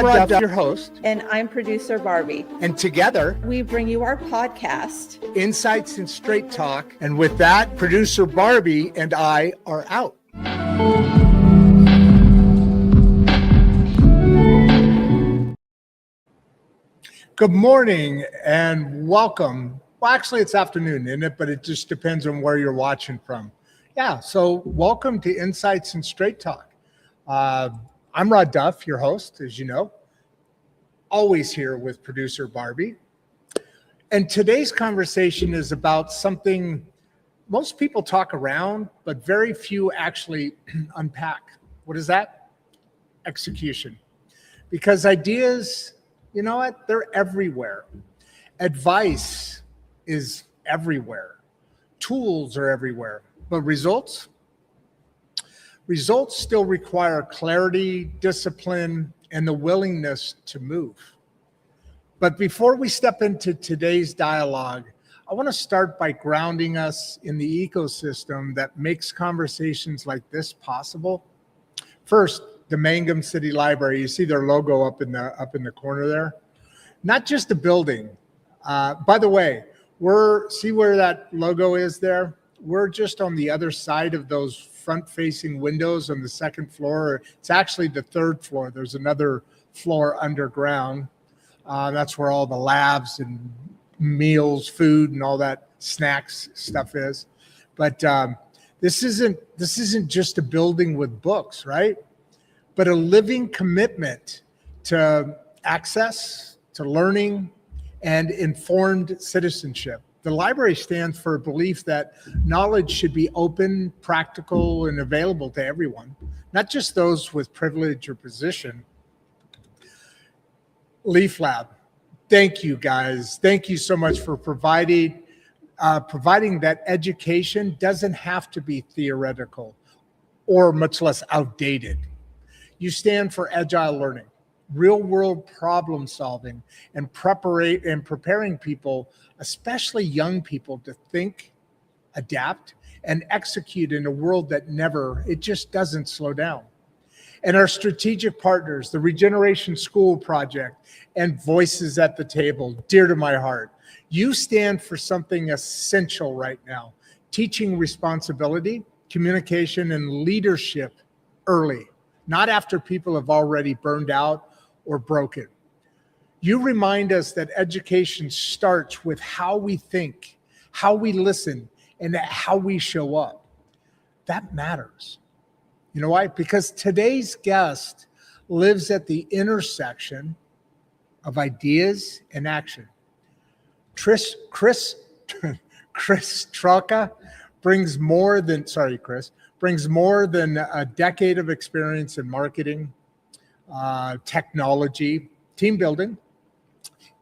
Rodd Duff, your host. And I'm producer Barbie. And together, we bring you our podcast, Insights and Straight Talk. And with that, producer Barbie and I are out. Good morning and welcome. Well, actually, it's afternoon, isn't it? But it just depends on where you're watching from. Yeah, so welcome to Insights and Straight Talk. I'm Rodd Duff, your host, as you know, always here with producer Barbie. And today's conversation is about something most people talk around, but very few actually unpack. What is that? Execution. Because ideas, you know what? They're everywhere. Advice is everywhere. Tools are everywhere. But results? Results still require clarity, discipline, and the willingness to move. But before we step into today's dialogue, I want to start by grounding us in the ecosystem that makes conversations like this possible. First, the Mangum City Library. You see their logo up in the corner there. Not just a building. By the way, see where that logo is there? We're just on the other side of those front-facing windows on the second floor. It's actually the third floor. There's another floor underground. That's where all the labs and meals, food, and all that snacks stuff is. But this isn't just a building with books, right? But a living commitment to access, to learning, and informed citizenship. The library stands for a belief that knowledge should be open, practical, and available to everyone, not just those with privilege or position. Leaf Lab, thank you guys. Thank you so much for providing that education doesn't have to be theoretical or much less outdated. You stand for agile learning, real-world problem solving, and preparing people, especially young people, to think, adapt, and execute in a world that it just doesn't slow down. And our strategic partners, the Regeneration School Project and Voices at the Table, dear to my heart. You stand for something essential right now: teaching responsibility, communication, and leadership early, not after people have already burned out or broken. You remind us that education starts with how we think, how we listen, and how we show up. That matters. You know why? Because today's guest lives at the intersection of ideas and action. Chris Troka brings more than a decade of experience in marketing, technology, team building,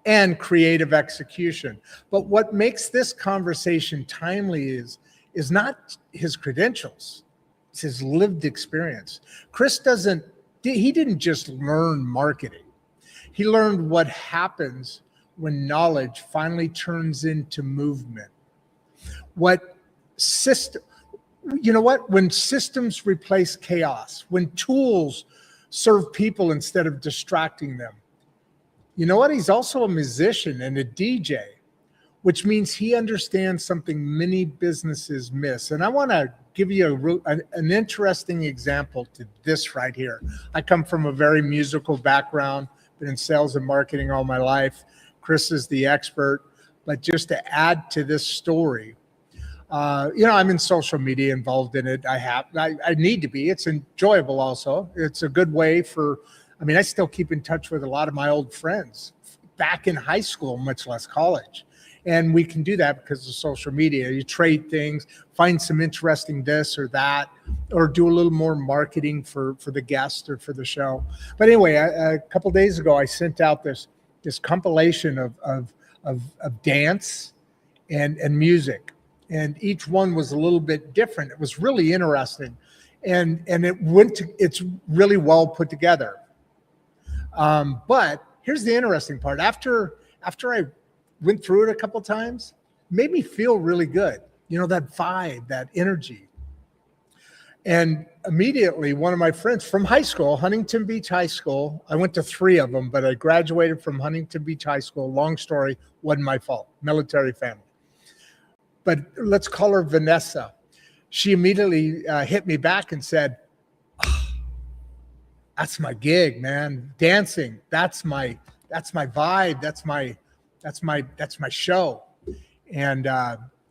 and creative execution. But what makes this conversation timely is not his credentials, it's his lived experience. Chris didn't just learn marketing. He learned what happens when knowledge finally turns into movement. When systems replace chaos, when tools serve people instead of distracting them. You know what? He's also a musician and a DJ, which means he understands something many businesses miss. And I want to give you an interesting example to this right here. I come from a very musical background, been in sales and marketing all my life. Chris is the expert. But just to add to this story, I'm in social media, involved in it. I need to be. It's enjoyable also. It's a good way I still keep in touch with a lot of my old friends back in high school, much less college. And we can do that because of social media. You trade things, find some interesting this or that, or do a little more marketing for the guest or for the show. But anyway, a couple of days ago, I sent out this compilation of dance and music. And each one was a little bit different. It was really interesting. And it's really well put together. But here's the interesting part. After I went through it a couple times, it made me feel really good. That vibe, that energy. And immediately, one of my friends from high school, Huntington Beach High School, I went to 3 of them, but I graduated from Huntington Beach High School. Long story, wasn't my fault, military family. But let's call her Vanessa. She immediately hit me back and said, oh, that's my gig, man. Dancing, that's my vibe. That's my show. And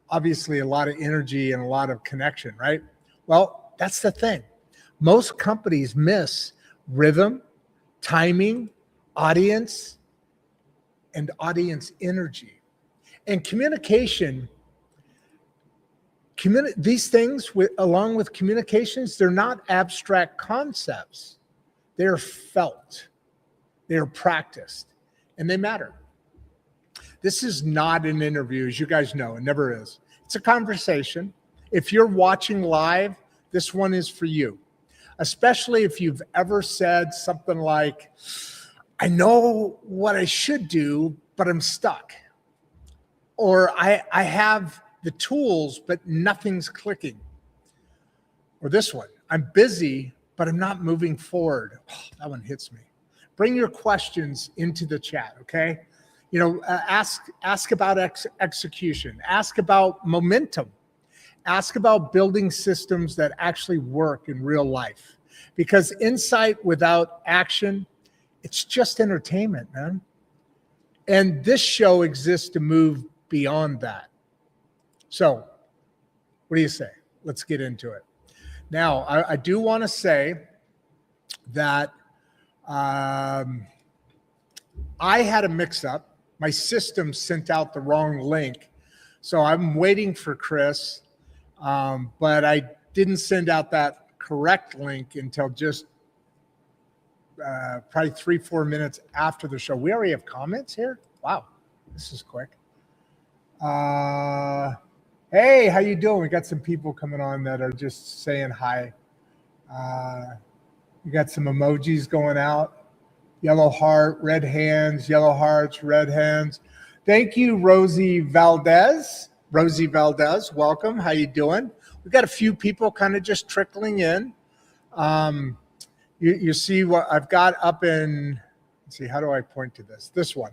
obviously a lot of energy and a lot of connection, right? Well, that's the thing. Most companies miss rhythm, timing, audience, and audience energy. And communication, these things, along with communications, they're not abstract concepts. They're felt, they're practiced, and they matter. This is not an interview, as you guys know, it never is. It's a conversation. If you're watching live, this one is for you, especially if you've ever said something like, I know what I should do, but I'm stuck. Or I have the tools, but nothing's clicking. Or this one, I'm busy, but I'm not moving forward. Oh, that one hits me. Bring your questions into the chat, okay? You know, ask about execution. Ask about momentum. Ask about building systems that actually work in real life. Because insight without action, it's just entertainment, man. And this show exists to move beyond that. So, what do you say? Let's get into it. Now, I do want to say that I had a mix-up. My system sent out the wrong link. So I'm waiting for Chris, but I didn't send out that correct link until just probably 3-4 minutes after the show. We already have comments here? Wow, this is quick. Hey, how you doing? We got some people coming on that are just saying hi. We got some emojis going out. Yellow heart, red hands, yellow hearts, red hands. Thank you, Rosie Valdez. Rosie Valdez, welcome. How you doing? We've got a few people kind of just trickling in. You see what I've got up in, let's see, how do I point to this? This one.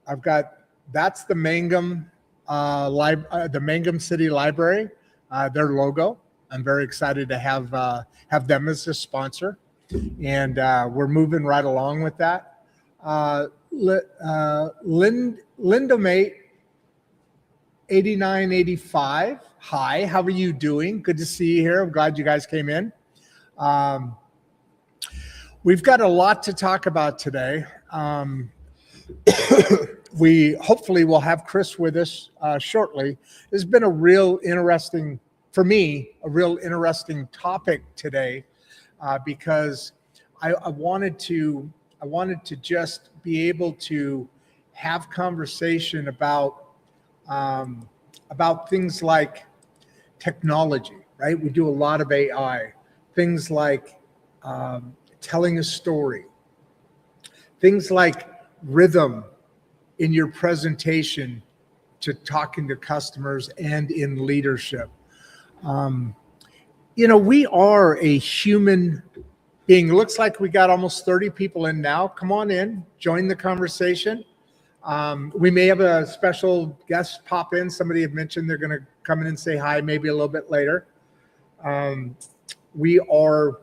I've got, that's the Mangum the Mangum City Library, their logo. I'm very excited to have them as a sponsor, and we're moving right along with that. Lindomate 8985. Hi, how are you doing? Good to see you here. I'm glad you guys came in. We've got a lot to talk about today. We hopefully will have Chris with us shortly. This has been a real interesting, for me, a real interesting topic today because I wanted to just be able to have conversation about things like technology, right? We do a lot of AI, things like telling a story, things like rhythm in your presentation to talking to customers and in leadership. You know, we are a human being. It looks like we got almost 30 people in now. Come on in, join the conversation. We may have a special guest pop in. Somebody had mentioned they're going to come in and say hi maybe a little bit later. We are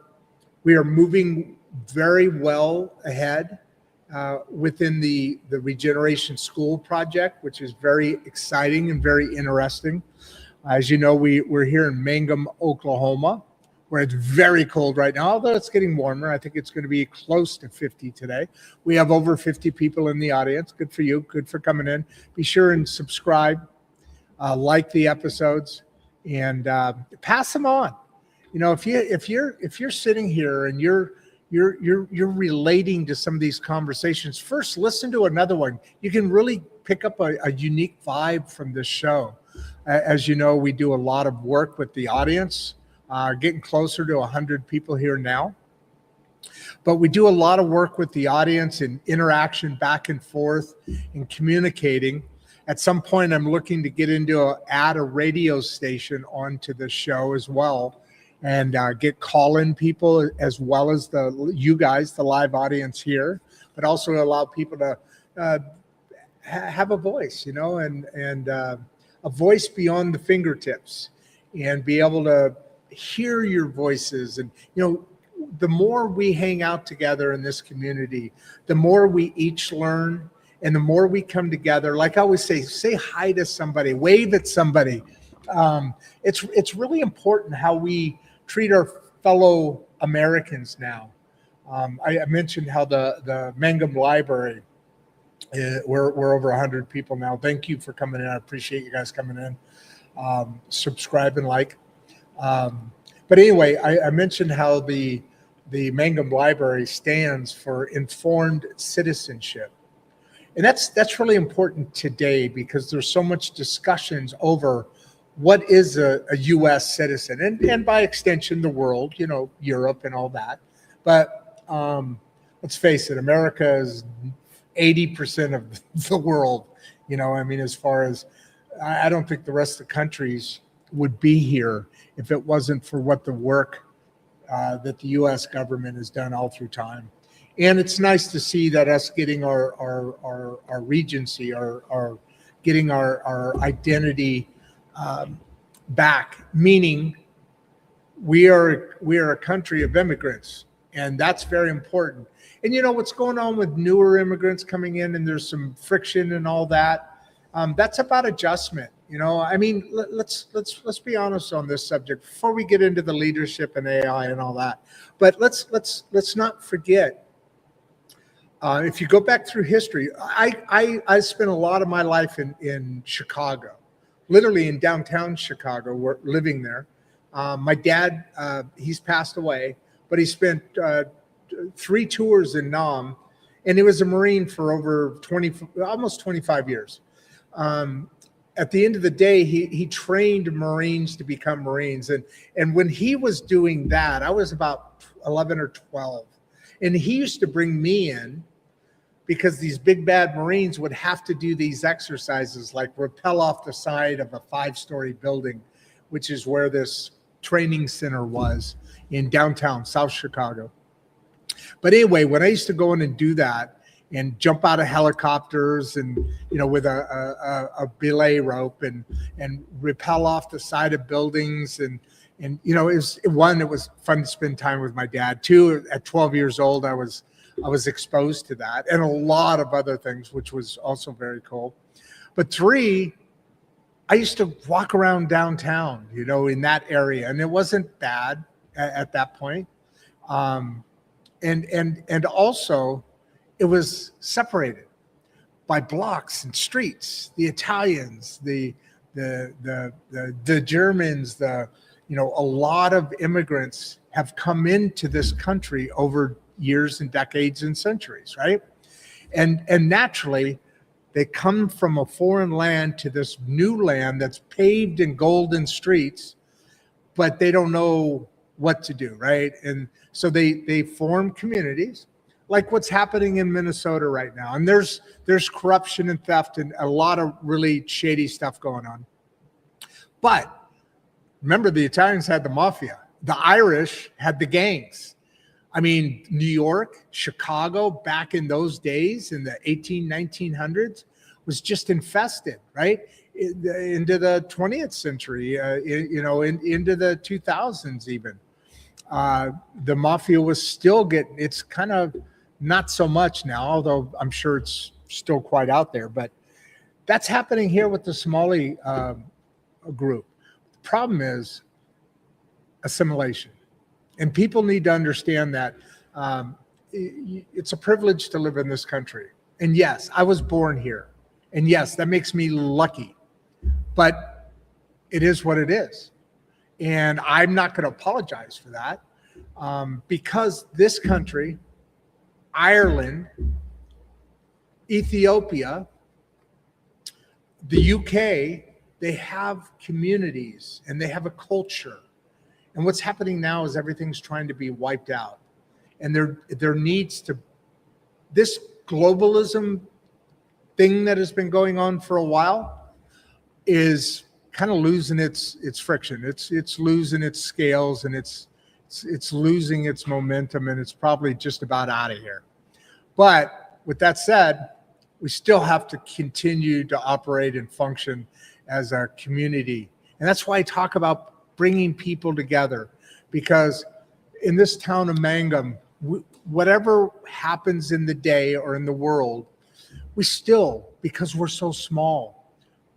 moving very well ahead within the Regeneration School project, which is very exciting and very interesting. As you know, we're here in Mangum, Oklahoma, where it's very cold right now, although it's getting warmer. I think it's going to be close to 50 today. We have over 50 people in the audience. Good for you. Good for coming in. Be sure and subscribe, like the episodes, and pass them on. You know, if you're sitting here and you're relating to some of these conversations, first listen to another one. You can really pick up a unique vibe from this show. As you know, we do a lot of work with the audience, getting closer to 100 people here now. But we do a lot of work with the audience and interaction back and forth and communicating. At some point, I'm looking to get into add a radio station onto the show as well. and get call-in people as well as you guys, the live audience here, but also allow people to have a voice, and a voice beyond the fingertips, and be able to hear your voices. And the more we hang out together in this community, the more we each learn, and the more we come together. Like I always say hi to somebody, wave at somebody. It's really important how we treat our fellow Americans now. I mentioned how the Mangum Library, we're over 100 people now. Thank you for coming in. I appreciate you guys coming in. Subscribe and like. But anyway, I mentioned how the Mangum Library stands for Informed Citizenship. And that's really important today, because there's so much discussions over what is a U.S. citizen, and by extension, the world, Europe and all that. But let's face it, America is 80% of the world. As far as, I don't think the rest of the countries would be here if it wasn't for what the work that the U.S. government has done all through time. And it's nice to see that us getting our regency, our getting our identity back, meaning we are a country of immigrants, and that's very important. And what's going on with newer immigrants coming in, and there's some friction and all that. That's about adjustment. Let's be honest on this subject before we get into the leadership and AI and all that. But let's not forget. If you go back through history, I spent a lot of my life in Chicago, literally in downtown Chicago, living there. My dad, he's passed away, but he spent 3 tours in Nam, and he was a Marine for over almost 25 years. At the end of the day, he trained Marines to become Marines. And when he was doing that, I was about 11 or 12. And he used to bring me in, because these big bad Marines would have to do these exercises like rappel off the side of a 5-story building, which is where this training center was in downtown South Chicago. But anyway, when I used to go in and do that and jump out of helicopters and, with a belay rope and rappel off the side of buildings, and it was fun to spend time with my dad. 2, at 12 years old, I was exposed to that, and a lot of other things, which was also very cool. But 3, I used to walk around downtown, in that area, and it wasn't bad at that point. And also it was separated by blocks and streets. The Italians, the Germans, a lot of immigrants have come into this country over years and decades and centuries, right? And naturally, they come from a foreign land to this new land that's paved in golden streets, but they don't know what to do, right? And so they form communities, like what's happening in Minnesota right now. And there's corruption and theft and a lot of really shady stuff going on. But remember, the Italians had the mafia. The Irish had the gangs. New York, Chicago, back in those days in the 1900s, was just infested, right? Into the 20th century, into the 2000s even. The mafia was still it's kind of not so much now, although I'm sure it's still quite out there. But that's happening here with the Somali group. The problem is assimilation. And people need to understand that it's a privilege to live in this country. And yes, I was born here. And yes, that makes me lucky. But it is what it is. And I'm not going to apologize for that, because this country, Ireland, Ethiopia, the UK, they have communities and they have a culture. And what's happening now is everything's trying to be wiped out. And there needs to, this globalism thing that has been going on for a while is kind of losing its friction. It's losing its scales, and it's losing its momentum, and it's probably just about out of here. But with that said, we still have to continue to operate and function as a community. And that's why I talk about bringing people together, because in this town of Mangum, whatever happens in the day or in the world, we still, because we're so small,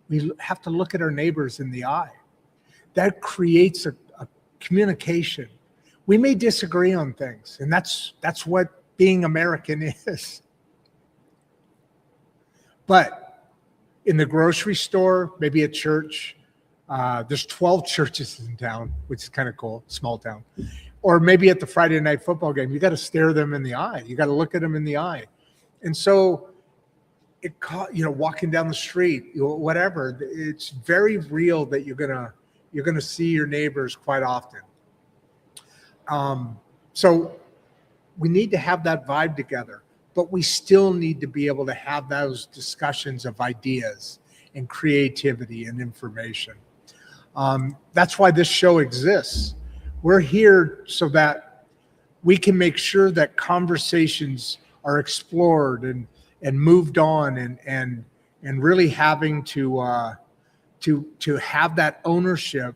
we have to look at our neighbors in the eye. That creates a communication. We may disagree on things, and that's what being American is. But in the grocery store, maybe at church, there's 12 churches in town, which is kind of cool, small town. Or maybe at the Friday night football game, you got to stare them in the eye. You got to look at them in the eye. And so walking down the street, whatever, it's very real that you're gonna see your neighbors quite often. So we need to have that vibe together, but we still need to be able to have those discussions of ideas and creativity and information. That's why this show exists. We're here so that we can make sure that conversations are explored and moved on, and really having to have that ownership,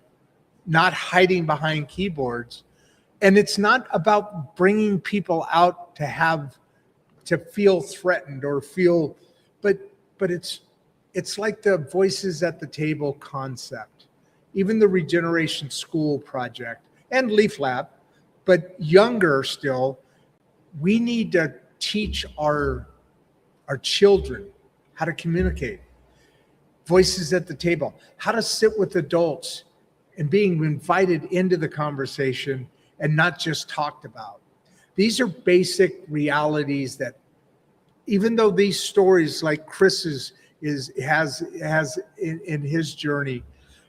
not hiding behind keyboards. And it's not about bringing people out to feel threatened or feel, but it's like the voices at the table concept, even the Regeneration School project and Leaf Lab, but younger still. We need to teach our children how to communicate, voices at the table, how to sit with adults and being invited into the conversation and not just talked about. These are basic realities that, even though these stories like Chris's has in his journey,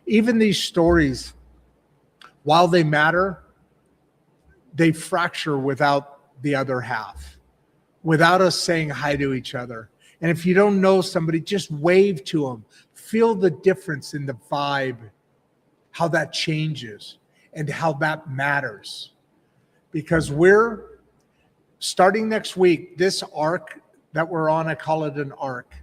even these stories, while they matter, they fracture without the other half, without us saying hi to each other. And if you don't know somebody, just wave to them. Feel the difference in the vibe, how that changes and how that matters. Because we're starting next week, this arc that we're on, I call it an arc.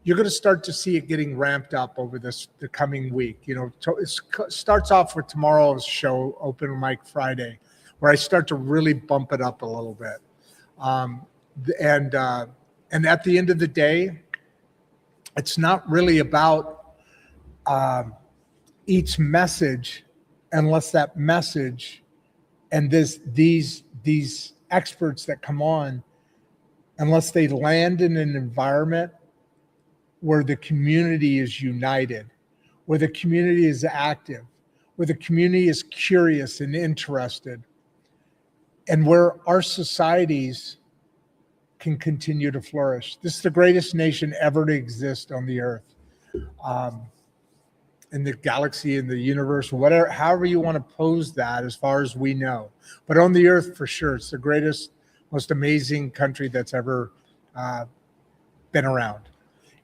You're going to start to see it getting ramped up over the coming week. It starts off with tomorrow's show, Open Mic Friday, where I start to really bump it up a little bit. And at the end of the day, it's not really about each message, unless that message and these experts that come on, unless they land in an environment where the community is united, where the community is active, where the community is curious and interested, and where our societies can continue to flourish. This is the greatest nation ever to exist on the earth, in the galaxy, in the universe, whatever, however you want to pose that, as far as we know. But on the earth, for sure, it's the greatest, most amazing country that's ever been around.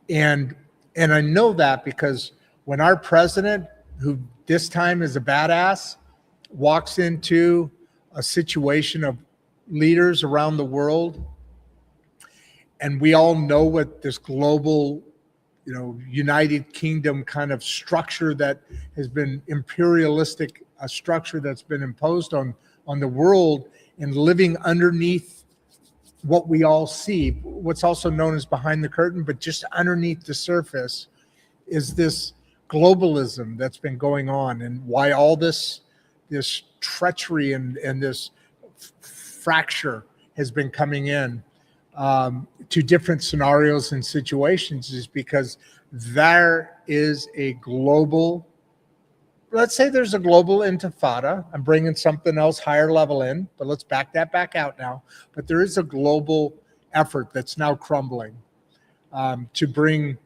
And I know that because when our president, who this time is a badass, walks into a situation of leaders around the world, and we all know what this global, United Kingdom kind of structure that has been imperialistic, a structure that's been imposed on the world, and living underneath what we all see, what's also known as behind the curtain, but just underneath the surface is this globalism that's been going on, and why all this treachery and this fracture has been coming in to different scenarios and situations, is because there is a global, let's say there's a global intifada. I'm bringing something else higher level in, but let's back that back out now. But there is a global effort that's now crumbling to bring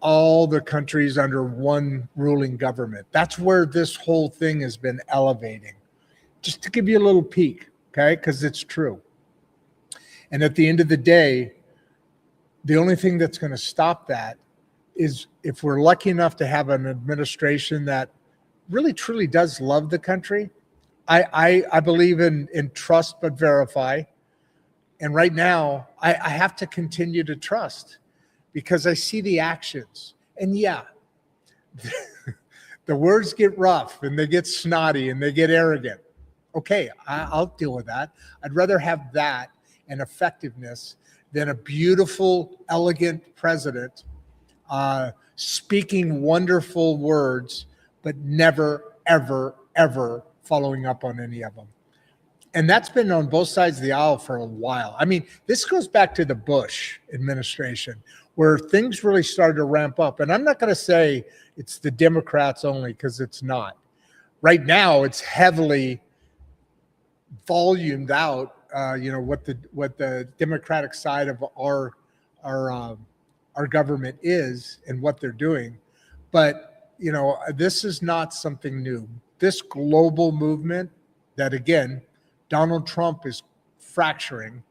all the countries under one ruling government. That's where this whole thing has been elevating. Just to give you a little peek, okay? Because it's true. And at the end of the day, the only thing that's going to stop that is if we're lucky enough to have an administration that really truly does love the country. I believe in trust but verify. And right now, I have to continue to trust because I see the actions. And yeah, the words get rough and they get snotty and they get arrogant. Okay, I'll deal with that. I'd rather have that and effectiveness than a beautiful, elegant president speaking wonderful words, but never, ever, ever following up on any of them. And that's been on both sides of the aisle for a while. I mean, this goes back to the Bush administration where things really started to ramp up. And I'm not going to say it's the Democrats only because it's not. Right now, it's heavily volumed out, what the Democratic side of our government is and what they're doing. But, this is not something new. This global movement that, again, Donald Trump is fracturing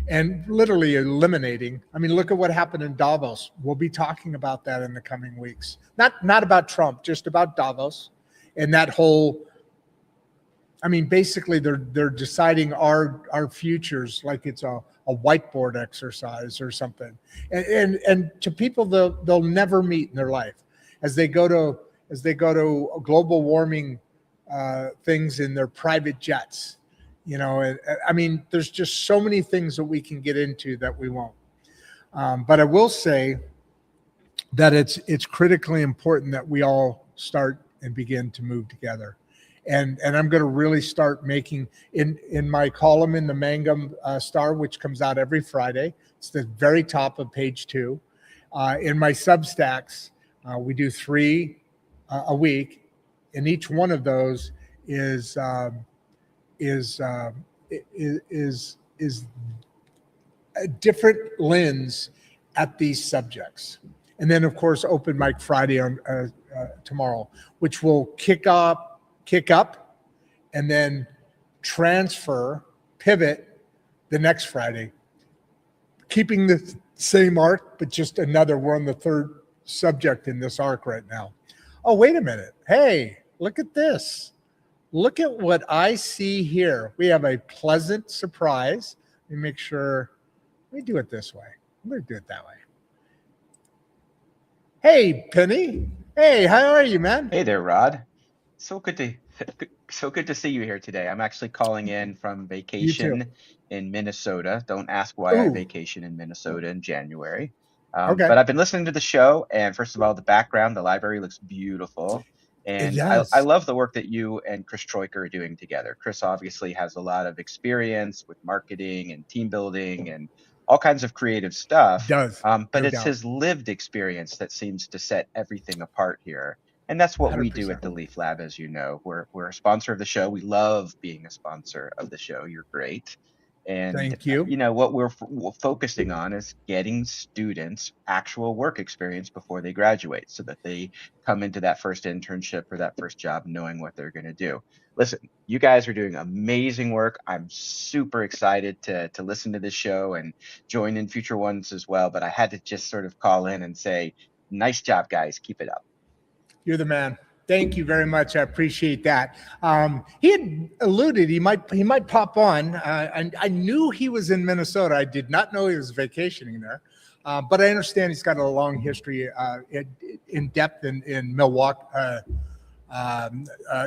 and literally eliminating. I mean, look at what happened in Davos. We'll be talking about that in the coming weeks. Not about Trump, just about Davos and that whole. I mean, basically, they're deciding our futures like it's a whiteboard exercise or something. And to people they'll never meet in their life as they go to global warming things in their private jets. I mean, there's just so many things that we can get into that we won't. But I will say that it's critically important that we all start and begin to move together. And I'm going to really start making in my column in the Mangum Star, which comes out every Friday. It's the very top of page 2. In my Substacks, we do 3 a week, and each one of those is a different lens at these subjects. And then, of course, Open Mic Friday on tomorrow, which will kick up, and then pivot the next Friday, keeping the same arc, but just another. We're on the 3rd subject in this arc right now. Oh, wait a minute. Hey, look at this. Look at what I see here. We have a pleasant surprise. Let me make sure. Let me do it this way. I'm going to do it that way. Hey, Penny. Hey, how are you, man? Hey there, Rodd. So good to see you here today. I'm actually calling in from vacation in Minnesota. Don't ask why I vacation in Minnesota in January. Okay. But I've been listening to the show, and first of all, the background, the library looks beautiful. And I love the work that you and Chris Troka are doing together. Chris obviously has a lot of experience with marketing and team building and all kinds of creative stuff. But it's his lived experience that seems to set everything apart here. And that's what 100%. We do at the Leaf Lab, as you know. We're a sponsor of the show. We love being a sponsor of the show. You're great. And thank you. What we're focusing on is getting students actual work experience before they graduate so that they come into that first internship or that first job knowing what they're going to do. Listen, you guys are doing amazing work. I'm super excited to listen to this show and join in future ones as well. But I had to just sort of call in and say, nice job, guys. Keep it up. You're the man. Thank you very much. I appreciate that. He had alluded he might pop on. And I knew he was in Minnesota. I did not know he was vacationing there. But I understand he's got a long history in depth in Milwaukee,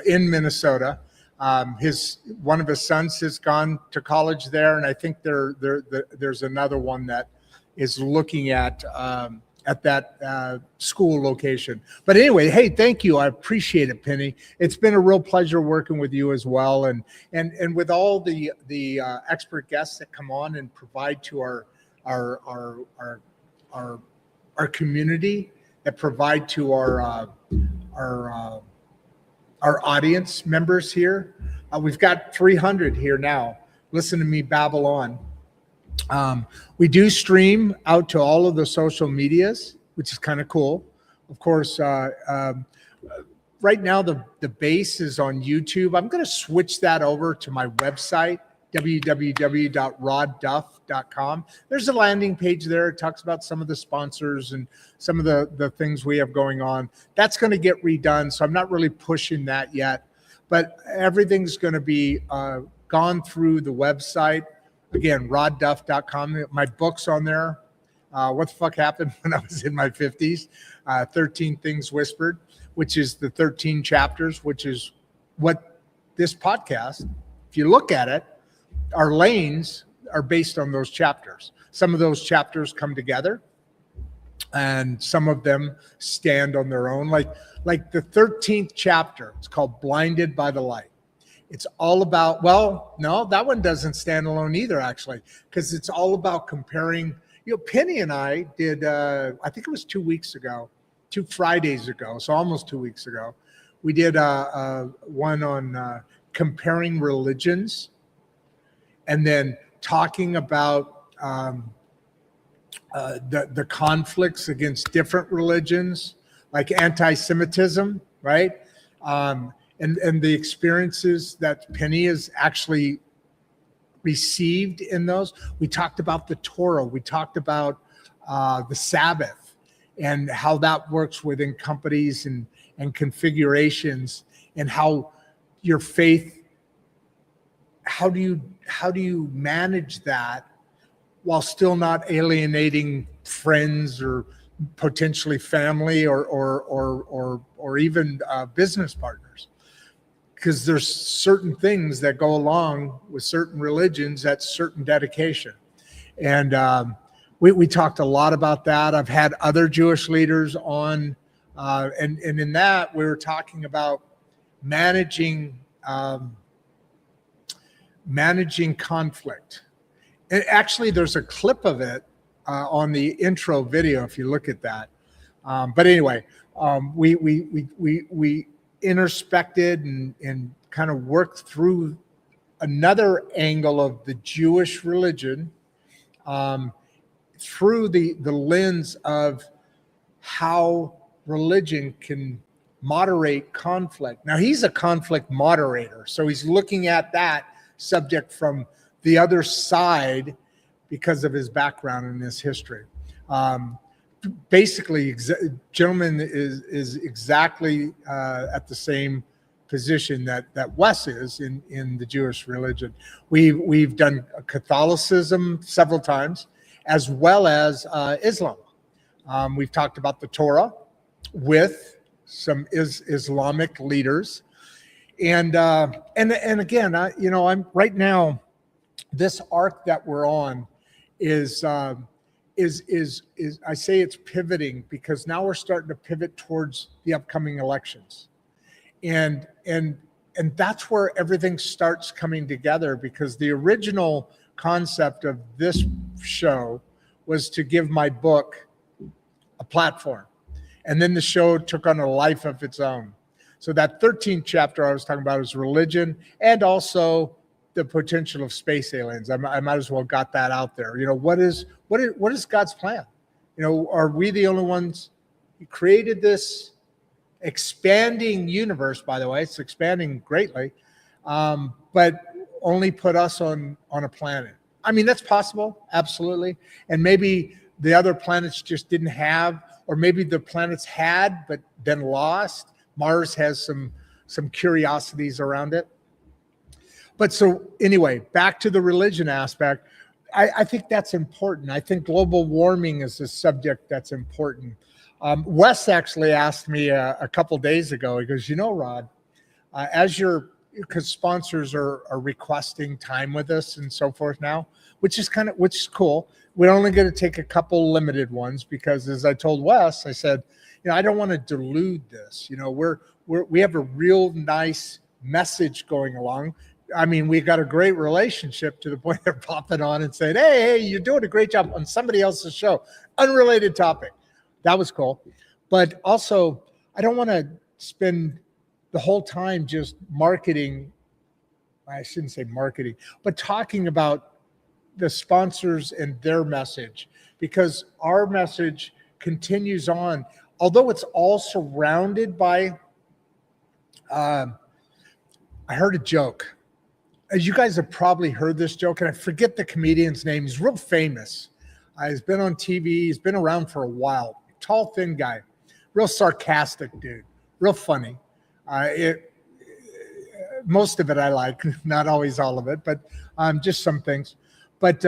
in Minnesota. One of his sons has gone to college there, and I think there's another one that is looking at that school location. But anyway, hey, thank you. I appreciate it, Penny. It's been a real pleasure working with you as well, and with all the expert guests that come on and provide to our community, that provide to our audience members here. We've got 300 here now. Listen to me babble on. We do stream out to all of the social medias, which is kind of cool. Of course, right now the base is on YouTube. I'm going to switch that over to my website www.roddduff.com. There's a landing page there. It talks about some of the sponsors and some of the things we have going on. That's going to get redone, so I'm not really pushing that yet. But everything's going to be gone through the website. Again, roddduff.com. My book's on there. What the fuck happened when I was in my 50s? 13 Things Whispered, which is the 13 chapters, which is what this podcast, if you look at it, our lanes are based on those chapters. Some of those chapters come together and some of them stand on their own. Like the 13th chapter, it's called Blinded by the Light. It's all about, well, no, that one doesn't stand alone either, actually, because it's all about comparing. Penny and I did, I think it was 2 weeks ago, 2 Fridays ago, so almost 2 weeks ago, we did one on comparing religions and then talking about the conflicts against different religions, like anti-Semitism, right? And the experiences that Penny has actually received in those. We talked about the Torah. We talked about the Sabbath and how that works within companies and configurations, and how your faith, how do you manage that while still not alienating friends or potentially family or even business partners? Because there's certain things that go along with certain religions, that's certain dedication. And we talked a lot about that. I've had other Jewish leaders on, and in that we were talking about managing conflict. And actually, there's a clip of it on the intro video if you look at that. But anyway, we introspected and kind of worked through another angle of the Jewish religion through the lens of how religion can moderate conflict. Now, he's a conflict moderator, so he's looking at that subject from the other side because of his background and his history. Basically, gentleman is exactly at the same position that Wes is in the Jewish religion. We've done Catholicism several times, as well as Islam. We've talked about the Torah with some Islamic leaders, and again, I'm right now. This arc that we're on is I say it's pivoting because now we're starting to pivot towards the upcoming elections, and that's where everything starts coming together, because the original concept of this show was to give my book a platform, and then the show took on a life of its own. So that 13th chapter I was talking about is religion, and also the potential of space aliens. I might as well got that out there. What is God's plan? Are we the only ones? He created this expanding universe, by the way. It's expanding greatly, but only put us on a planet. I mean, that's possible, absolutely. And maybe the other planets just didn't have, or maybe the planets had but then lost. Mars has some curiosities around it. But so anyway, back to the religion aspect, I think that's important. I think global warming is a subject that's important. Wes actually asked me a couple days ago, he goes, Rodd, because sponsors are requesting time with us and so forth now, which is cool. We're only going to take a couple limited ones because, as I told Wes, I said, I don't want to dilute this. We have a real nice message going along. I mean, we got a great relationship to the point they're popping on and saying, hey, you're doing a great job on somebody else's show. Unrelated topic. That was cool. But also, I don't want to spend the whole time just marketing. I shouldn't say marketing, but talking about the sponsors and their message, because our message continues on. Although it's all surrounded by, I heard a joke. as you guys have probably heard this joke, and I forget the comedian's name. He's real famous. He's been on TV. He's been around for a while. Tall, thin guy, real sarcastic dude, real funny. Most of it I like, not always all of it, but just some things. But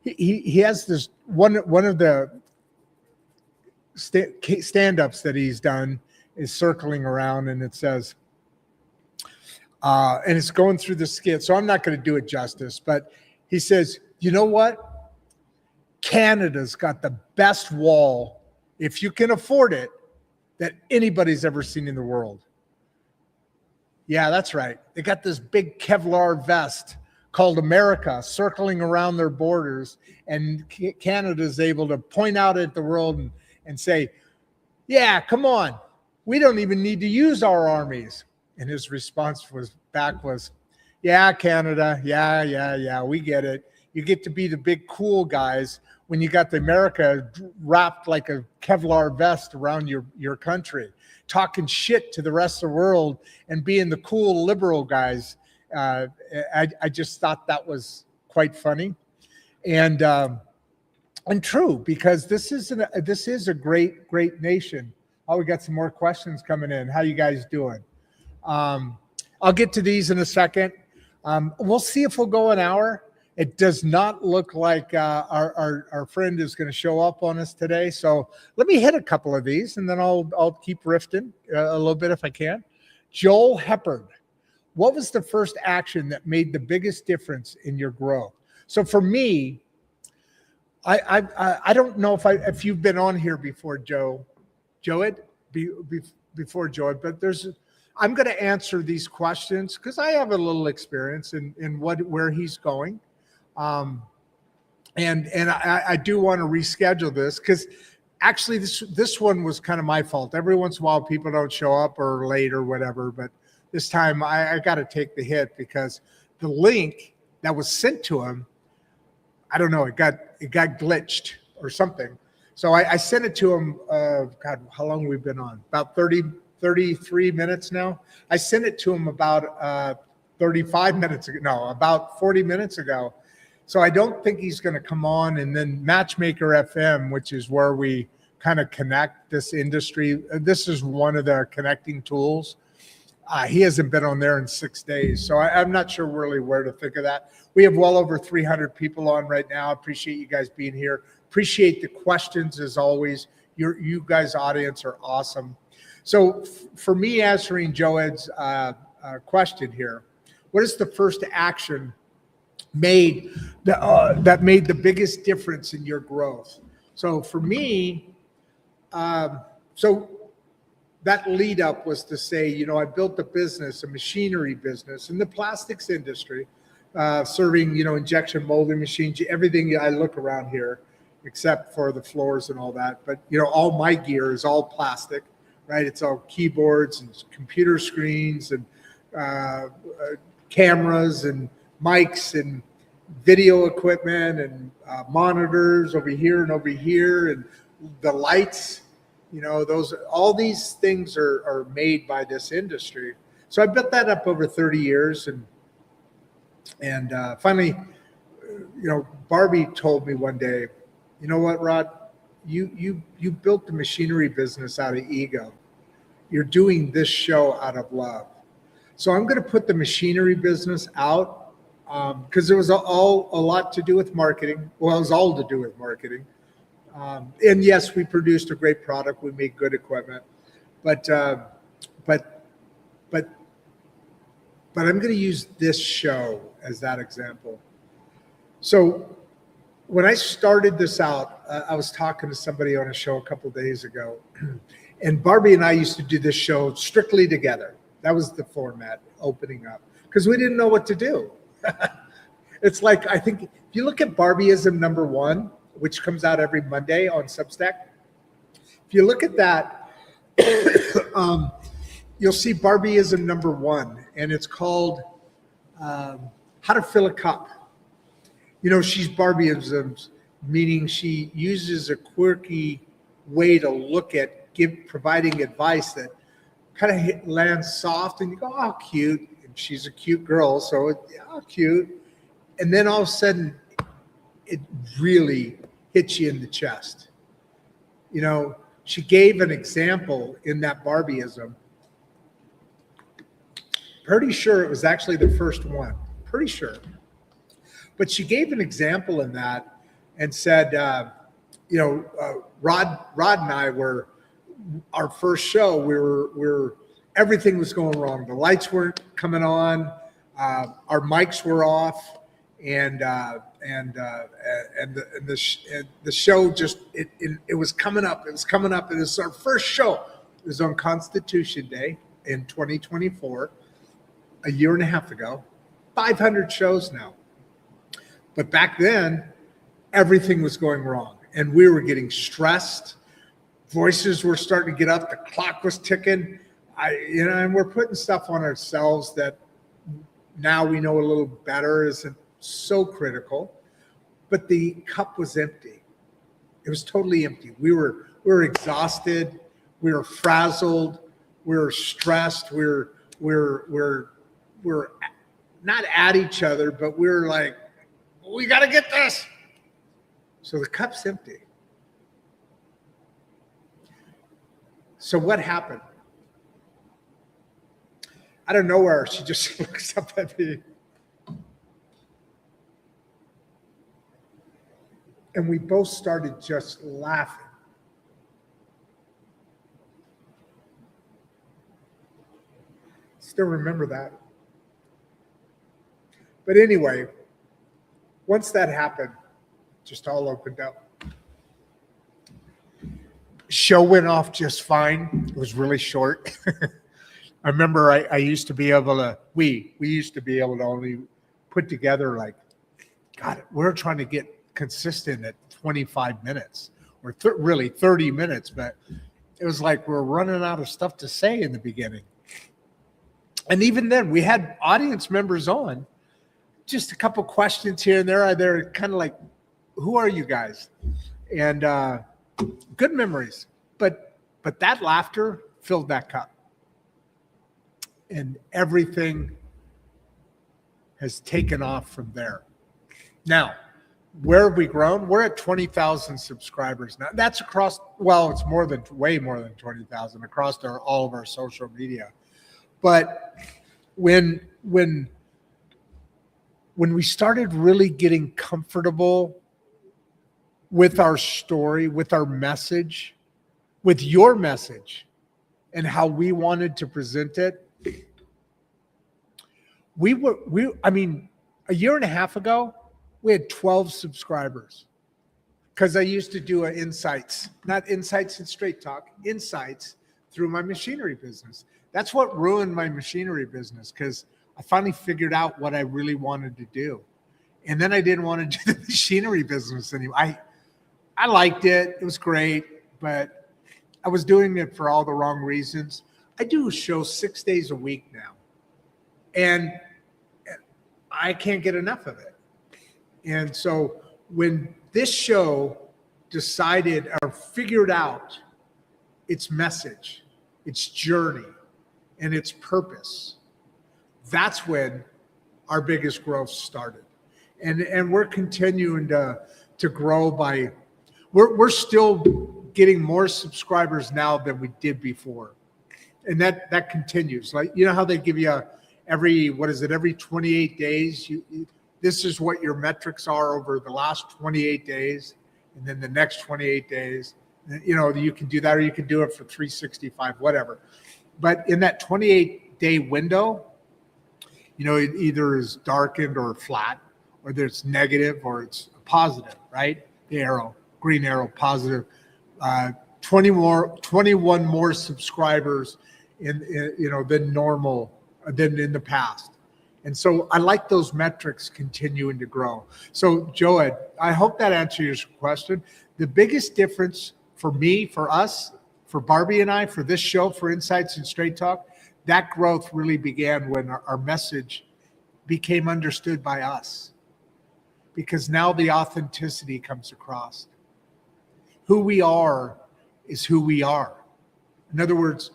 he has this one of the stand-ups that he's done is circling around, and it says, and it's going through the skit, so I'm not going to do it justice, but he says, you know what? Canada's got the best wall, if you can afford it, that anybody's ever seen in the world. Yeah, that's right. They got this big Kevlar vest called America circling around their borders, and Canada's able to point out at the world and say, yeah, come on. We don't even need to use our armies. And his response was, yeah, Canada, yeah, we get it. You get to be the big cool guys when you got the America wrapped like a Kevlar vest around your country, talking shit to the rest of the world and being the cool liberal guys. I just thought that was quite funny and true, because this is a great nation. Oh, we got some more questions coming in. How you guys doing? I'll get to these in a second. We'll see if we'll go an hour. It does not look like our friend is going to show up on us today. So let me hit a couple of these, and then I'll keep riffing a little bit if I can. Joel Heppard, what was the first action that made the biggest difference in your growth? So for me, I don't know if you've been on here before, before Joed, but I'm going to answer these questions because I have a little experience in where he's going. And I do want to reschedule this because actually this one was kind of my fault. Every once in a while people don't show up or late or whatever, but this time I got to take the hit because the link that was sent to him, I don't know, it got glitched or something. So I sent it to him, God, how long we've been on? About 33 minutes now. I sent it to him about 35 minutes ago. No, about 40 minutes ago. So I don't think he's going to come on. And then Matchmaker FM, which is where we kind of connect this industry. This is one of the connecting tools. He hasn't been on there in 6 days. So I'm not sure really where to think of that. We have well over 300 people on right now. Appreciate you guys being here. Appreciate the questions as always. You guys' audience are awesome. So for me answering Joed's question here, what is the first action made that made the biggest difference in your growth? So for me, so that lead up was to say, I built a machinery business in the plastics industry, serving, injection molding machines, everything I look around here, except for the floors and all that. But, all my gear is all plastic, right? It's all keyboards and computer screens and cameras and mics and video equipment and monitors over here and the lights, all these things are made by this industry. So I built that up over 30 years. And finally, Barbie told me one day, you know what, Rodd, you built the machinery business out of ego. You're doing this show out of love. So I'm going to put the machinery business out because there was a lot to do with marketing. Well, it was all to do with marketing. And yes, we produced a great product. We made good equipment, but I'm going to use this show as that example. So when I started this out, I was talking to somebody on a show a couple of days ago, and Barbie and I used to do this show strictly together. That was the format, opening up, because we didn't know what to do. It's like, I think if you look at Barbieism #1, which comes out every Monday on Substack, if you look at that, you'll see Barbieism #1, and it's called How to Fill a Cup. She's Barbieism, meaning she uses a quirky way to look at providing advice that kind of lands soft, and you go, oh, cute, and she's a cute girl, so yeah, cute. And then all of a sudden, it really hits you in the chest. You know, she gave an example in that Barbieism. Pretty sure it was actually the first one. Pretty sure. But she gave an example in that and said, Rodd and I were, our first show, we were everything was going wrong. The lights weren't coming on, our mics were off, and the show just it was coming up. It was coming up. It was our first show. It was on Constitution Day in 2024, a year and a half ago. 500 shows now. But back then, everything was going wrong, and we were getting stressed. Voices were starting to get up. The clock was ticking. And we're putting stuff on ourselves that now we know a little better isn't so critical. But the cup was empty. It was totally empty. We were exhausted. We were frazzled. We were stressed. We're not at each other, but we were like, we got to get this. So the cup's empty. So what happened? Out of nowhere, she just looks up at me. And we both started just laughing. Still remember that. But anyway, once that happened, just all opened up. Show went off just fine. It was really short. I remember I used to be able to, we used to be able to only put together like, God, we're trying to get consistent at 25 minutes or really 30 minutes, but it was like we're running out of stuff to say in the beginning. And even then, we had audience members on, just a couple questions here and there. They're kind of like, who are you guys? And good memories. But that laughter filled that cup. And everything has taken off from there. Now, where have we grown? We're at 20,000 subscribers now. That's across, well, it's way more than 20,000 across all of our social media. But when we started really getting comfortable with our story, with our message, with your message, and how we wanted to present it, a year and a half ago, we had 12 subscribers. Because I used to do insights, not insights and straight talk, insights through my machinery business. That's what ruined my machinery business, because I finally figured out what I really wanted to do. And then I didn't want to do the machinery business anymore. I liked it. It was great, but I was doing it for all the wrong reasons. I do a show 6 days a week now, and I can't get enough of it. And so when this show decided or figured out its message, its journey, and its purpose, that's when our biggest growth started. And we're continuing to grow by, we're still getting more subscribers now than we did before. And that continues. Like, you know how they give you every 28 days, this is what your metrics are over the last 28 days, and then the next 28 days. You know, you can do that, or you can do it for 365, whatever. But in that 28-day window, you know, it either is darkened or flat, or there's negative or it's positive, right? The arrow, green arrow, positive. 21 more subscribers than normal, than in the past. And so I like those metrics continuing to grow. So Joed, I hope that answers your question. The biggest difference for me, for us, for Barbie and I, for this show, for Insights and Straight Talk, that growth really began when our message became understood by us. Because now the authenticity comes across. Who we are is who we are. In other words,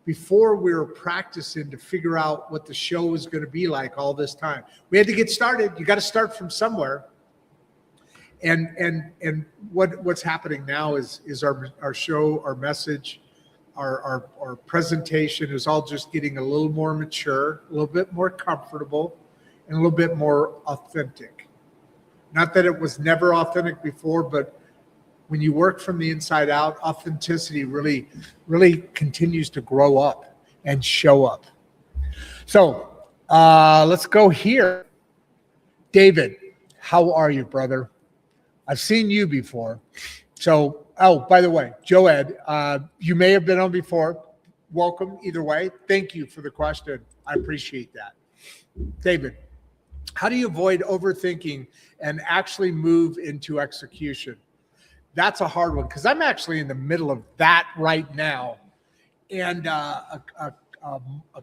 before we were practicing to figure out what the show was going to be like all this time. We had to get started. You got to start from somewhere. And what's happening now is our show, our message, our presentation is all just getting a little more mature, a little bit more comfortable, and a little bit more authentic. Not that it was never authentic before, but when you work from the inside out, authenticity really continues to grow up and show up. So let's go here. David, how are you, brother? I've seen you before. So, oh, by the way, Joed, you may have been on before. Welcome either way. Thank you for the question. I appreciate that. David, how do you avoid overthinking and actually move into execution? That's a hard one because I'm actually in the middle of that right now. And a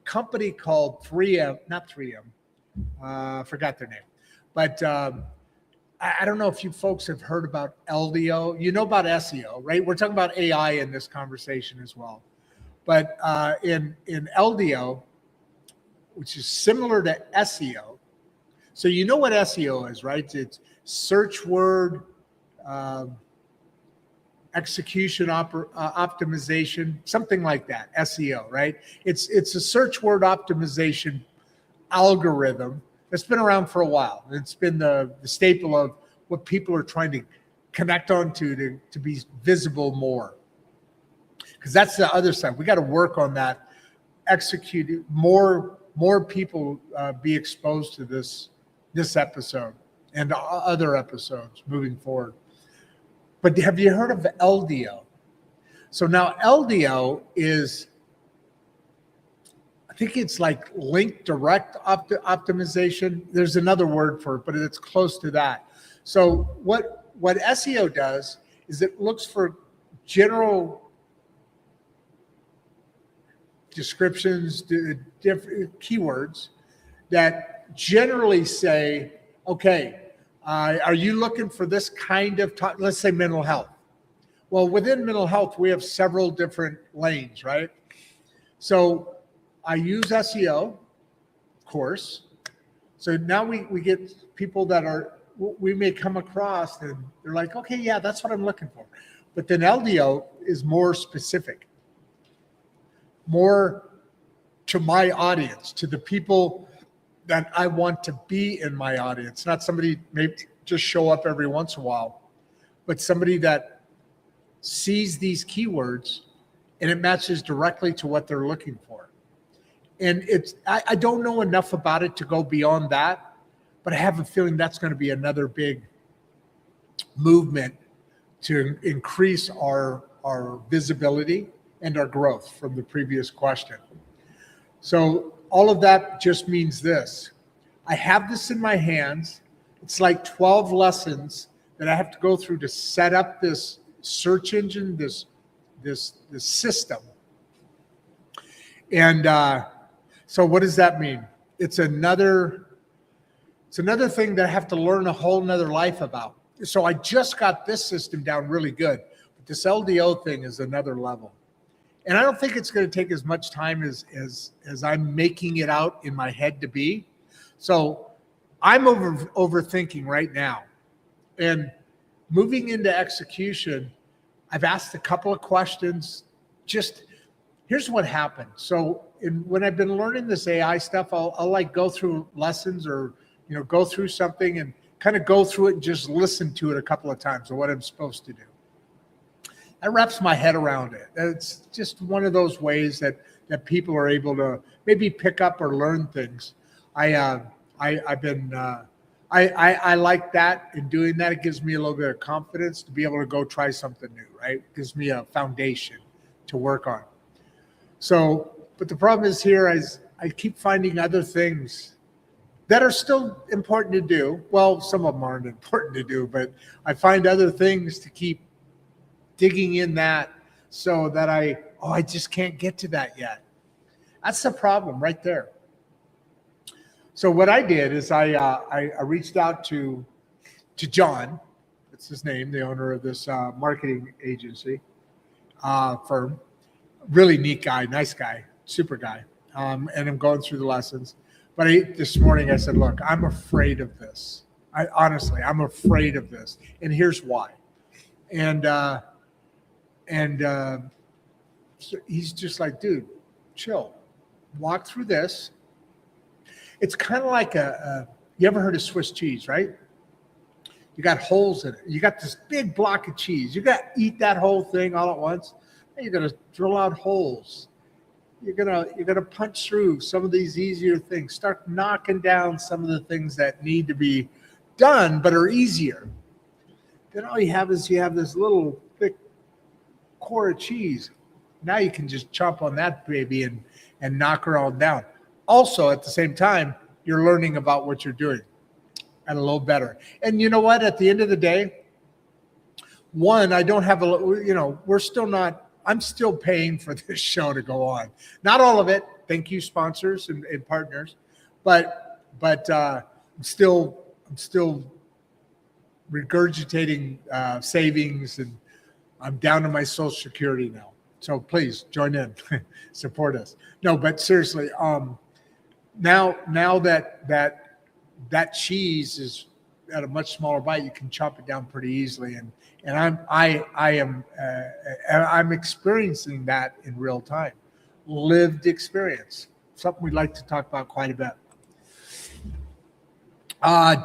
company called 3M, not 3M, forgot their name, but I don't know if you folks have heard about LDO. You know about SEO, right? We're talking about AI in this conversation as well. But in LDO, which is similar to SEO, so you know what SEO is, right? It's search word execution optimization, something like that, SEO, right? It's a search word optimization algorithm that's been around for a while. It's been the staple of what people are trying to connect onto to be visible more. Because that's the other side. We got to work on that, execute more people be exposed to this episode and other episodes moving forward. But have you heard of LDO? So now LDO is, I think it's like link direct optimization. There's another word for it, but it's close to that. So what SEO does is it looks for general descriptions, different keywords that generally say, okay, are you looking for this kind of, let's say mental health. Well, within mental health, we have several different lanes, right? So I use SEO, of course. So now we get people that we may come across and they're like, okay, yeah, that's what I'm looking for. But then LDO is more specific, more to my audience, to the people that I want to be in my audience, not somebody maybe just show up every once in a while, but somebody that sees these keywords and it matches directly to what they're looking for. And I don't know enough about it to go beyond that, but I have a feeling that's going to be another big movement to increase our visibility and our growth from the previous question. So all of that just means this. I have this in my hands. It's like 12 lessons that I have to go through to set up this search engine, this system. And so what does that mean? It's another thing that I have to learn a whole nother life about. So I just got this system down really good, but this LDO thing is another level. And I don't think it's going to take as much time as I'm making it out in my head to be. So I'm overthinking right now. And moving into execution, I've asked a couple of questions. Just here's what happened. So when I've been learning this AI stuff, I'll like go through lessons or go through something and kind of go through it and just listen to it a couple of times of what I'm supposed to do. That wraps my head around it. It's just one of those ways that people are able to maybe pick up or learn things. I like that in doing that. It gives me a little bit of confidence to be able to go try something new, right? It gives me a foundation to work on. So, but the problem is here is I keep finding other things that are still important to do. Well, some of them aren't important to do, but I find other things to keep digging in that so that I just can't get to that yet. That's the problem right there. So what I did is I reached out to John, that's his name, the owner of this marketing agency firm. Really neat guy, nice guy. super guy. And I'm going through the lessons. But this morning I said, look, I'm afraid of this. I'm afraid of this. And here's why. And so he's just like, dude, chill. Walk through this. It's kind of like you ever heard of Swiss cheese, right? You got holes in it. You got this big block of cheese. You got to eat that whole thing all at once. And you're going to drill out holes. You're gonna punch through some of these easier things. Start knocking down some of the things that need to be done but are easier. Then all you have is this little thick core of cheese. Now you can just chomp on that baby and knock her all down. Also, at the same time, you're learning about what you're doing and a little better. And you know what? At the end of the day, I don't have I'm still paying for this show to go on. Not all of it. Thank you, sponsors and partners. But I'm still regurgitating savings, and I'm down to my Social Security now. So please join in, support us. No, but seriously, now that cheese is at a much smaller bite, you can chop it down pretty easily, and I'm experiencing that in real time, lived experience. Something we'd like to talk about quite a bit.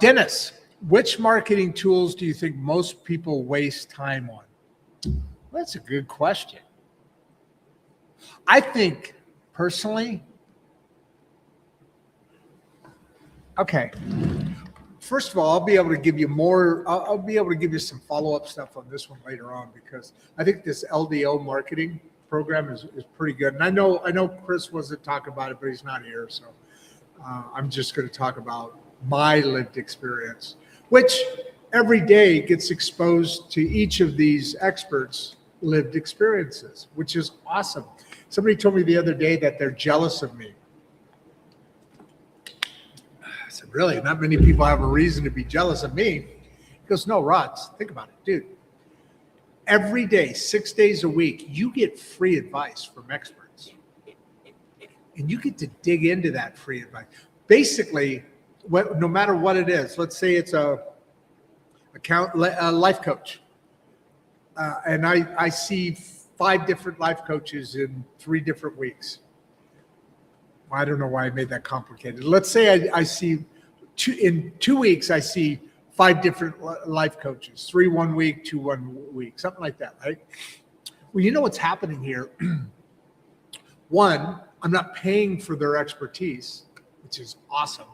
Dennis, which marketing tools do you think most people waste time on? Well, that's a good question. I think personally, okay. First of all, I'll be able to give you more. I'll be able to give you some follow-up stuff on this one later on, because I think this LDO marketing program is pretty good. And I know Chris wasn't talking about it, but he's not here, so I'm just going to talk about my lived experience, which every day gets exposed to each of these experts' lived experiences, which is awesome. Somebody told me the other day that they're jealous of me. I said, really? Not many people have a reason to be jealous of me. He goes, no, Rodd, think about it, dude. Every day, 6 days a week, you get free advice from experts. And you get to dig into that free advice. Basically, no matter what it is, let's say it's a life coach. And I see 5 different life coaches in 3 different weeks. I don't know why I made that complicated. Let's say I see in 2 weeks, I see 5 different life coaches, 3 1 week, 2 1 week, something like that, right? Well, you know what's happening here. One, I'm not paying for their expertise, which is awesome.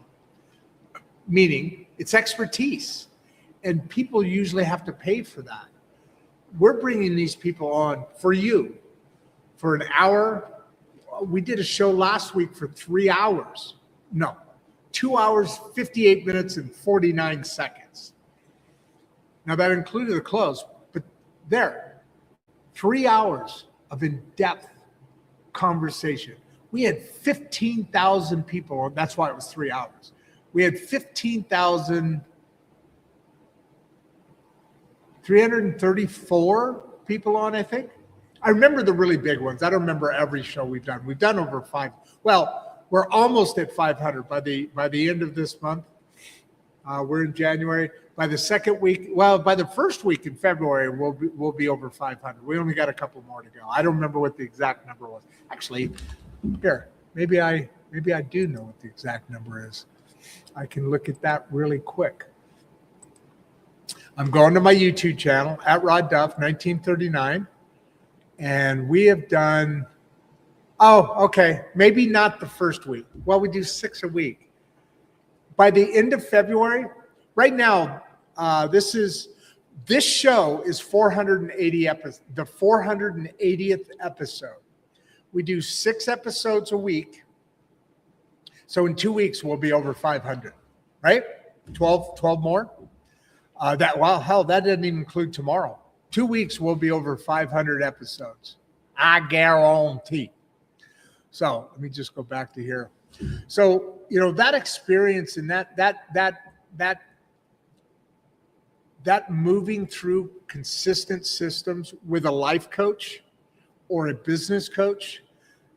Meaning it's expertise, and people usually have to pay for that. We're bringing these people on for you for an hour. We did a show last week for 3 hours. No, 2 hours, 58 minutes, and 49 seconds. Now that included the close, but 3 hours of in-depth conversation. We had 15,000 people. That's why it was 3 hours. We had 15,334 people on, I think. I remember the really big ones. I don't remember every show we've done. We've done over 5. Well, we're almost at 500 by the end of this month. We're in January. By the second week, by the first week in February, we'll be over 500. We only got a couple more to go. I don't remember what the exact number was. Actually, here, maybe I do know what the exact number is. I can look at that really quick. I'm going to my YouTube channel at Rodd Duff 1939, and we have done. Oh, okay, maybe not the first week. Well, we do 6 a week. By the end of February, right now, this show is 480 episodes. The 480th episode. We do 6 episodes a week. So in 2 weeks, we'll be over 500, right? 12 more. That doesn't even include tomorrow. 2 weeks, we'll be over 500 episodes. I guarantee. So let me just go back to here. So, that experience and that moving through consistent systems with a life coach or a business coach,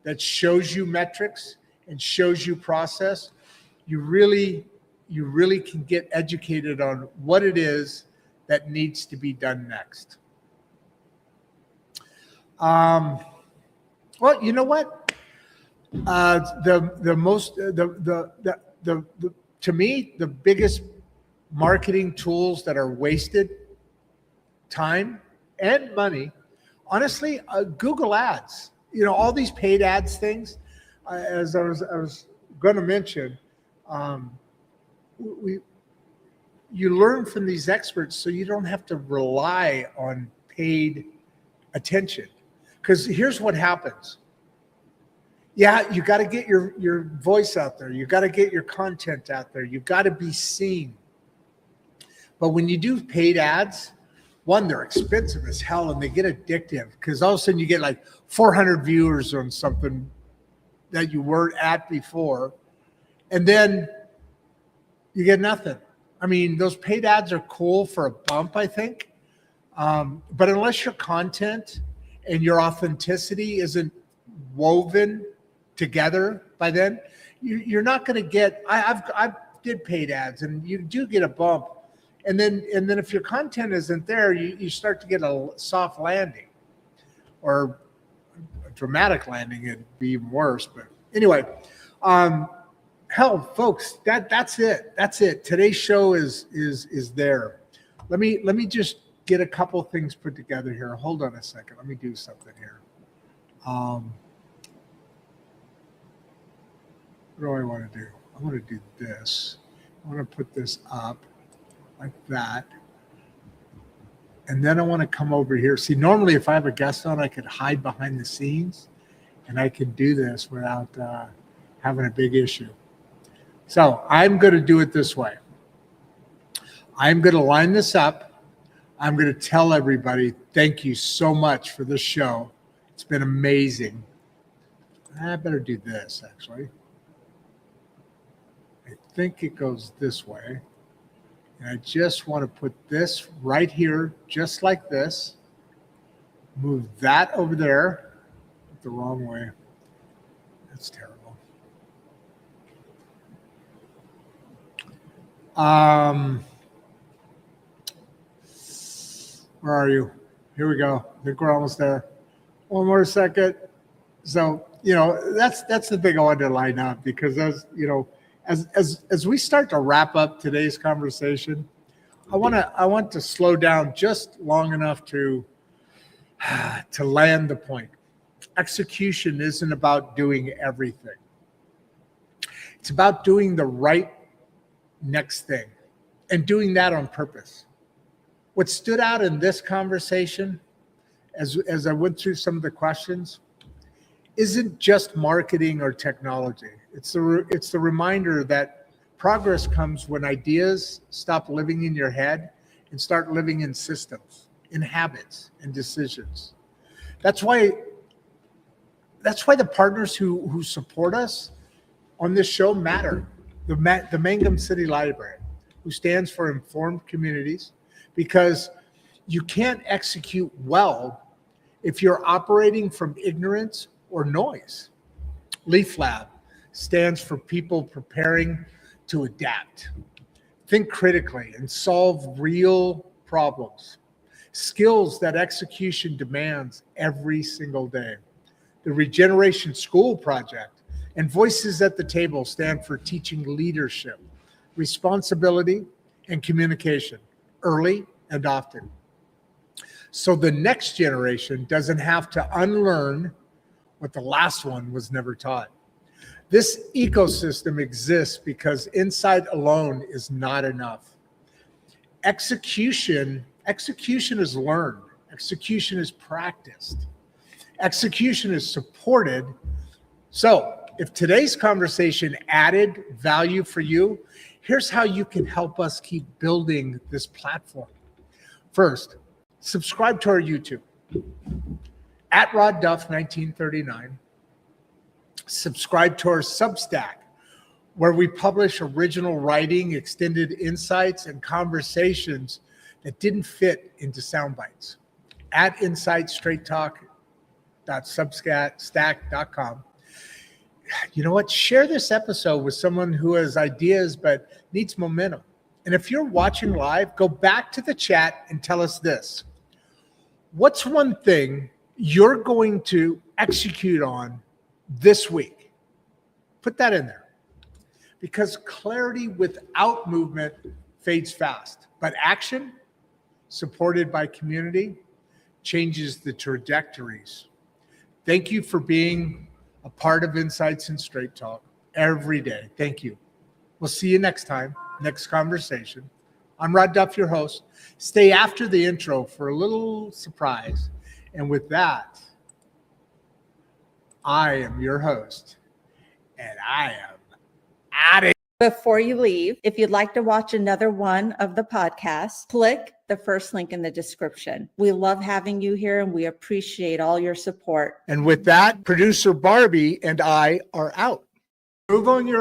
that shows you metrics and shows you process, you really can get educated on what it is that needs to be done next. Well, you know what? To me, the biggest marketing tools that are wasted time and money, honestly, Google Ads. You know, all these paid ads things. As I was going to mention, you learn from these experts, so you don't have to rely on paid attention. Because here's what happens. Yeah, you got to get your voice out there. You got to get your content out there. You got to be seen. But when you do paid ads, one, they're expensive as hell and they get addictive, because all of a sudden you get like 400 viewers on something that you weren't at before, and then you get nothing. I mean, those paid ads are cool for a bump, I think. But unless your content and your authenticity isn't woven together by then, you're not going to get. I did paid ads, and you do get a bump, and then if your content isn't there, you start to get a soft landing, or a dramatic landing. It'd be even worse. But anyway, hell, folks, that's it. That's it. Today's show is there. Let me just get a couple things put together here. Hold on a second. Let me do something here. What do I want to do? I want to do this. I want to put this up like that. And then I want to come over here. See, normally if I have a guest on, I could hide behind the scenes and I could do this without having a big issue. So I'm going to do it this way. I'm going to line this up. I'm going to tell everybody, thank you so much for this show. It's been amazing. I better do this, actually. I think it goes this way. And I just want to put this right here, just like this. Move that over there the wrong way. That's terrible. Where are you? Here we go. I think we're almost there. One more second. So, you know, that's the thing I wanted to line up, because as we start to wrap up today's conversation, I want to slow down just long enough to land the point. Execution isn't about doing everything. It's about doing the right next thing and doing that on purpose. What stood out in this conversation, as I went through some of the questions, isn't just marketing or technology. It's the reminder that progress comes when ideas stop living in your head and start living in systems, in habits, and decisions. That's why the partners who support us on this show matter. The Mangum City Library, who stands for Informed Communities, because you can't execute well if you're operating from ignorance or noise. Leaf Lab stands for people preparing to adapt, think critically, and solve real problems. Skills that execution demands every single day. The Regeneration School Project and Voices at the Table stand for teaching leadership, responsibility, and communication early and often, so the next generation doesn't have to unlearn what the last one was never taught. This ecosystem exists because insight alone is not enough. Execution is learned. Execution is practiced. Execution is supported. So if today's conversation added value for you, here's how you can help us keep building this platform. First, subscribe to our YouTube at Rodd Duff 1939. Subscribe to our Substack, where we publish original writing, extended insights, and conversations that didn't fit into sound bites. At insightstraighttalk.substack.com. you know what? Share this episode with someone who has ideas but needs momentum. And if you're watching live, go back to the chat and tell us this. What's one thing you're going to execute on this week? Put that in there. Because clarity without movement fades fast. But action, supported by community, changes the trajectories. Thank you for being a part of Insights and Straight Talk every day. Thank you. We'll see you next time, next conversation. I'm Rodd Duff, your host. Stay after the intro for a little surprise. And with that, I am your host, and I am out of. Before you leave, if you'd like to watch another one of the podcasts, click the first link in the description. We love having you here, and we appreciate all your support. And with that, producer Barbie and I are out. Move on your